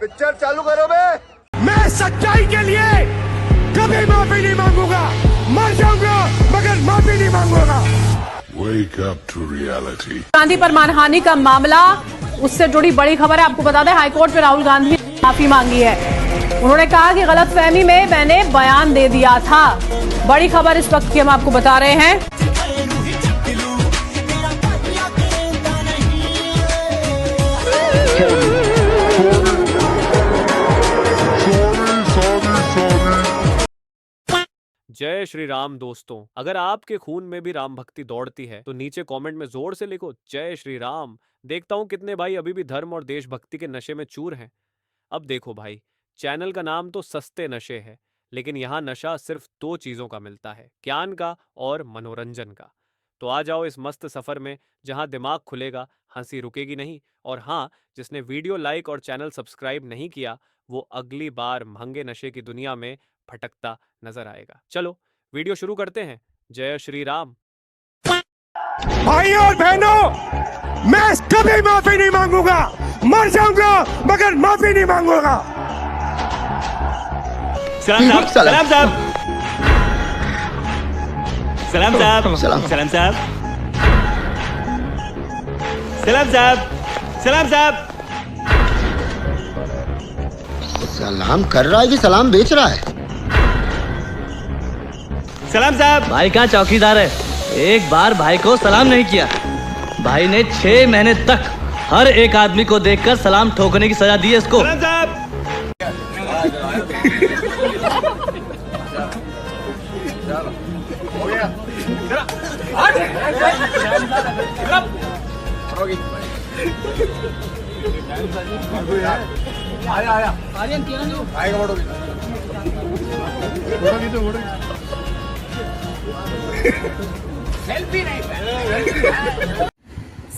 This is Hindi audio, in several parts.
पिक्चर चालू करो बे। मैं सच्चाई के लिए कभी माफी नहीं मांगूंगा, मर जाऊंगा मगर माफी नहीं मांगूंगा। Wake up to reality. Gandhi पर मानहानि का मामला, उससे जुड़ी बड़ी खबर है। आपको बता दें, हाईकोर्ट में राहुल गांधी ने माफी मांगी है। उन्होंने कहा कि गलतफहमी में मैंने बयान दे दिया था। बड़ी खबर इस वक्त की हम आपको बता रहे हैं। जय श्री राम दोस्तों, अगर आपके खून में भी राम भक्ति दौड़ती है तो नीचे कमेंट में जोर से लिखो जय श्री राम। देखता हूं कितने भाई अभी भी धर्म और देशभक्ति के नशे में चूर हैं। अब देखो भाई, चैनल का नाम तो सस्ते नशे है, लेकिन यहाँ नशा सिर्फ दो चीजों का मिलता है, ज्ञान का और मनोरंजन का। तो आ जाओ इस मस्त सफर में, जहाँ दिमाग खुलेगा, हंसी रुकेगी नहीं। और हाँ, जिसने वीडियो लाइक और चैनल सब्सक्राइब नहीं किया, वो अगली बार महंगे नशे की दुनिया में भटकता नजर आएगा। चलो वीडियो शुरू करते हैं। जय श्री राम। भाइयों और बहनों, मैं कभी माफी नहीं मांगूंगा, मर जाऊंगा मगर माफी नहीं मांगूंगा। सलाम साहब, सलाम साहब, सलाम साहब, सलाम साहब, सलाम साहब, सलाम साहब। सलाम कर रहा है कि सलाम बेच रहा है? सलाम साहब। भाई कहाँ चौकीदार है? एक बार भाई को सलाम नहीं किया। भाई ने 6 महीने तक हर एक आदमी को देखकर सलाम ठोकने की सजा दी है इसको। सलाम साहब।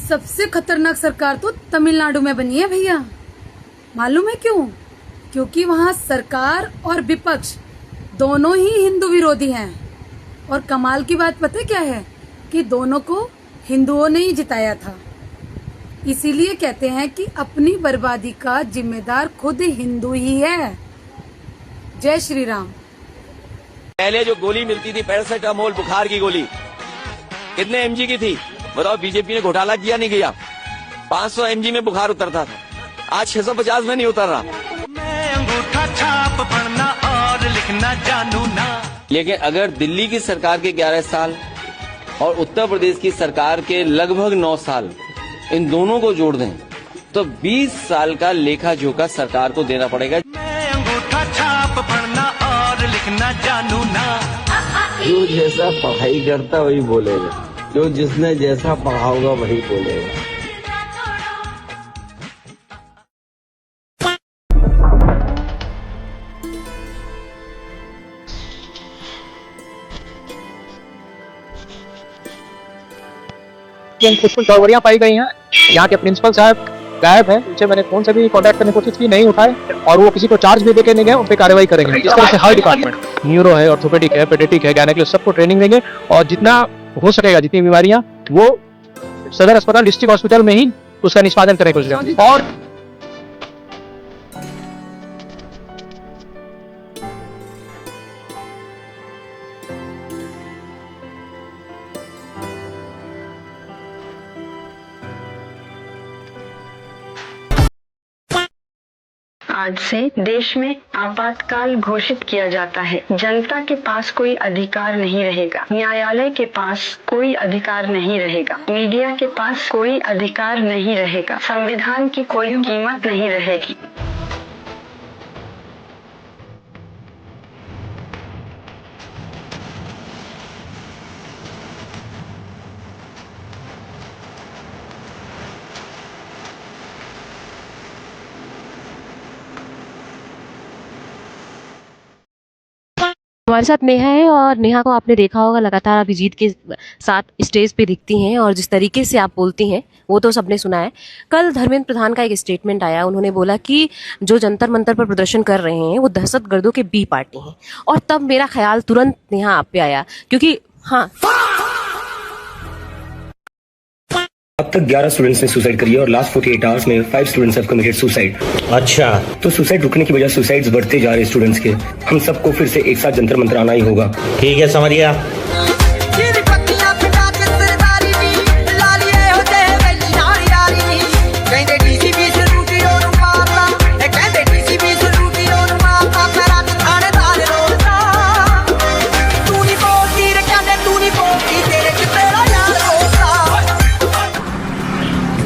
सबसे खतरनाक सरकार तो तमिलनाडु में बनी है भैया। मालूम है क्यों? क्योंकि वहाँ सरकार और विपक्ष दोनों ही हिंदू विरोधी हैं। और कमाल की बात पता क्या है कि दोनों को हिंदुओं ने ही जिताया था। इसीलिए कहते हैं कि अपनी बर्बादी का जिम्मेदार खुद हिंदू ही है। जय श्री राम। पहले जो गोली मिलती थी पैरासिटामोल बुखार की गोली, कितने एमजी की थी बताओ? बीजेपी ने घोटाला किया नहीं किया? 500 एमजी में बुखार उतरता था, आज 650 में नहीं उतर रहा। मैं अंगूठा छाप पढ़ना और लिखना जानू ना। लेकिन अगर दिल्ली की सरकार के 11 साल और उत्तर प्रदेश की सरकार के लगभग 9 साल, इन दोनों को जोड़ दें तो 20 साल का लेखा जोखा सरकार को देना पड़ेगा। मैं अंगूठा छाप पढ़ना और लिखना जानू ना। जो जैसा पढ़ाई करता वही बोलेगा, जो जिसने जैसा पढ़ा होगा वही बोलेगा। कुछ गड़बड़ियां पाई गई हैं। यहाँ के प्रिंसिपल साहब गायब है, उनसे मैंने फोन से भी कांटेक्ट करने की कोशिश की, नहीं उठाए, और वो किसी को चार्ज भी देके नहीं गए, उन पे कार्रवाई करेंगे। इस तरह से हर डिपार्टमेंट, न्यूरो है, ऑर्थोपेडिक है, पेडियाट्रिक है, गायनेकोलॉजी, सबको ट्रेनिंग देंगे और जितना हो सकेगा, जितनी बीमारियां, वो सदर अस्पताल डिस्ट्रिक्ट हॉस्पिटल में ही उसका निष्पादन करने की कोशिश करेंगे। और आज से देश में आपातकाल घोषित किया जाता है। जनता के पास कोई अधिकार नहीं रहेगा, न्यायालय के पास कोई अधिकार नहीं रहेगा, मीडिया के पास कोई अधिकार नहीं रहेगा, संविधान की कोई कीमत नहीं रहेगी। हमारे साथ नेहा है और नेहा को आपने देखा होगा लगातार अभिजीत के साथ स्टेज पे दिखती हैं और जिस तरीके से आप बोलती हैं वो तो सबने सुना है। कल धर्मेंद्र प्रधान का एक स्टेटमेंट आया, उन्होंने बोला कि जो जंतर मंतर पर प्रदर्शन कर रहे हैं वो दहशतगर्दों के बी पार्टी हैं। और तब मेरा ख्याल तुरंत नेहा आप पे आया, क्योंकि हाँ अब तक 11 स्टूडेंट्स ने सुसाइड करी है और लास्ट 48 आवर्स में 5 स्टूडेंट्स हैव कमिटेड सुसाइड। अच्छा, तो सुसाइड रुकने की बजाय सुसाइड्स बढ़ते जा रहे स्टूडेंट्स के। हम सबको फिर से एक साथ जंतर मंतर आना ही होगा। ठीक है, समझ गया।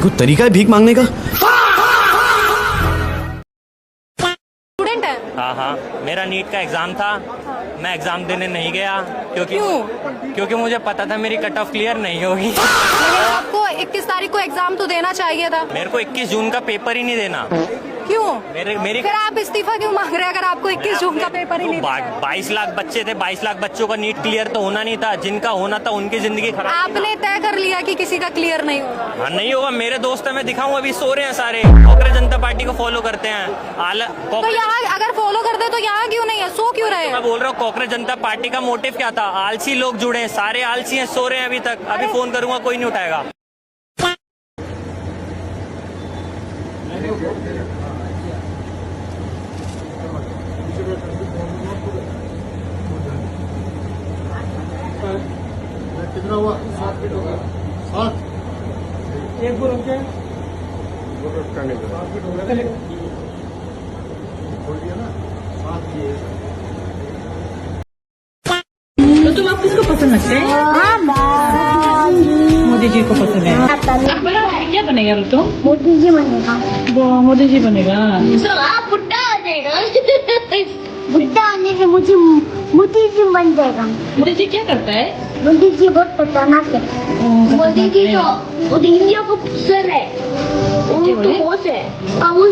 कोई तरीका है भीख मांगने का? स्टूडेंट है। हाँ, मेरा नीट का एग्जाम था। मैं एग्जाम देने नहीं गया क्योंकि मुझे पता था मेरी कट ऑफ क्लियर नहीं होगी। आपको 21 तारीख को एग्जाम तो देना चाहिए था। मेरे को 21 जून का पेपर ही नहीं देना। क्यों? मेरी फिर आप इस्तीफा क्यों मांग रहे हैं अगर आपको 21 जून का पेपर ही नहीं देना? 22 लाख बच्चे थे, 22 लाख बच्चों का नीट क्लियर तो होना नहीं था। जिनका होना था उनकी जिंदगी खराब। आपने तय कर लिया कि किसी का क्लियर नहीं होगा। हाँ, नहीं होगा। मेरे दोस्त है, मैं दिखाऊं, अभी सो रहे हैं सारे, कांग्रेस जनता पार्टी को फॉलो करते हैं। तो यहाँ अगर फॉलो करते तो यहाँ क्यों नहीं है, सो क्यों रहे? मैं बोल रहा हूँ कांग्रेस जनता पार्टी का मोटिव क्या था? आलसी लोग जुड़े हैं, सारे आलसी हैं, सो रहे हैं अभी तक। अभी फोन करूंगा कोई नहीं उठाएगा। कितना हुआ? 7 फीट होगा। 7 एक बोल ओके करने का 7 फीट होगा। बोल दिया ना 7 ये। तो तुम आप किसको पसंद लगते हैं? मोदी जी को पसंद है। क्या बनेगा तुम? मोदी जी बनेगा। मोदी जी बनेगा। बुढ़ा आ जाएगा। बुढ़ा आने से मुझे मोदी जी बन जाएगा। मोदी जी क्या करता है? मोदी जी बहुत खतरनाक है। मोदी जी तो इंडिया को सर है, वो तो बॉस है। वो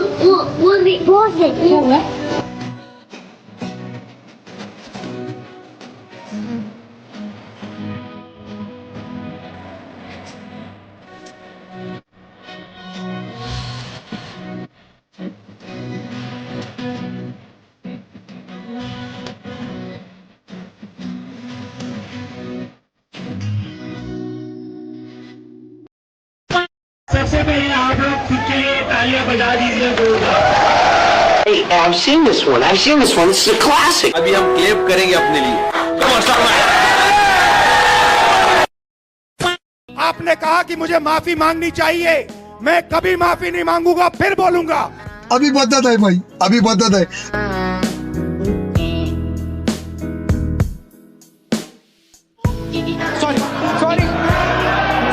बॉस है। क्या हुआ? सबसे पहले आप लोग खुद के लिए तालियां बजा दीजिए। I've seen this one. This is a classic. अभी हम क्लेप करेंगे अपने लिए। आपने कहा कि मुझे माफी मांगनी चाहिए, मैं कभी माफी नहीं मांगूंगा, फिर बोलूंगा। अभी बदत है भाई, अभी बदत है। Sorry sorry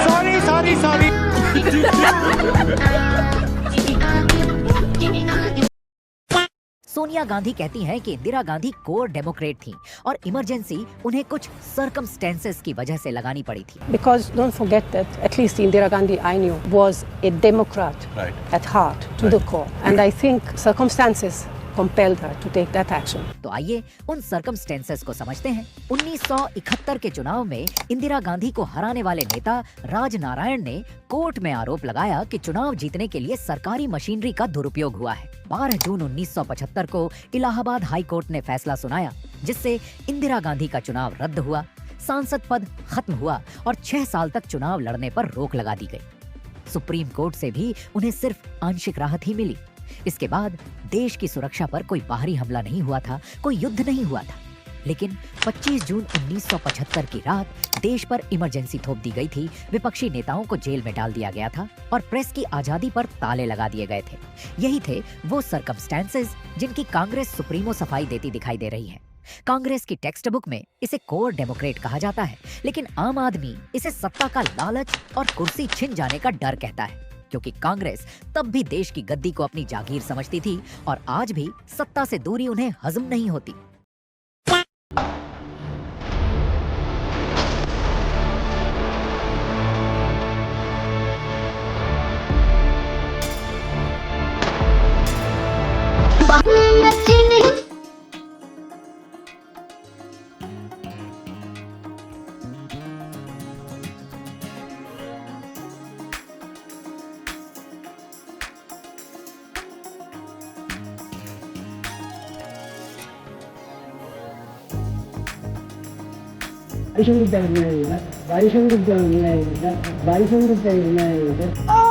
sorry sorry sorry. Sonia Gandhi कहती हैं कि इंदिरा गांधी कोर डेमोक्रेट थीं और इमरजेंसी उन्हें कुछ सर्कमस्टेंसेस की वजह से लगानी पड़ी थी। Because don't forget that at least Indira Gandhi I knew was a Democrat at heart to the core, and I think circumstances compelled her to take that action. तो आइए उन सर्कमस्टेंसेस को समझते हैं। 1971 के चुनाव में इंदिरा गांधी को हराने वाले नेता राजनारायण ने कोर्ट में आरोप लगाया कि चुनाव जीतने के लिए सरकारी मशीनरी का दुरुपयोग हुआ है। 12 जून 1975 को इलाहाबाद हाई कोर्ट ने फैसला सुनाया, जिससे इंदिरा गांधी का चुनाव रद्द हुआ, सांसद पद खत्म हुआ और 6 साल तक चुनाव लड़ने पर रोक लगा दी गई। सुप्रीम कोर्ट से भी उन्हें सिर्फ आंशिक राहत ही मिली। इसके बाद देश की सुरक्षा पर कोई बाहरी हमला नहीं हुआ था, कोई युद्ध नहीं हुआ था। लेकिन 25 जून 1975 की रात देश पर इमरजेंसी थोप दी गई थी, विपक्षी नेताओं को जेल में डाल दिया गया था और प्रेस की आजादी पर ताले लगा दिए गए थे। यही थे वो सर्कमस्टेंसेस जिनकी कांग्रेस सुप्रीमो सफाई देती दिखाई दे रही है। कांग्रेस की टेक्स्ट बुक में इसे कोर डेमोक्रेट कहा जाता है, लेकिन आम आदमी इसे सत्ता का लालच और कुर्सी छिन जाने का डर कहता है, क्योंकि कांग्रेस तब भी देश की गद्दी को अपनी जागीर समझती थी और आज भी सत्ता से दूरी उन्हें हजम नहीं होती। बारिश में रुक जाएंगे, बारिश में रुक जाएंगे।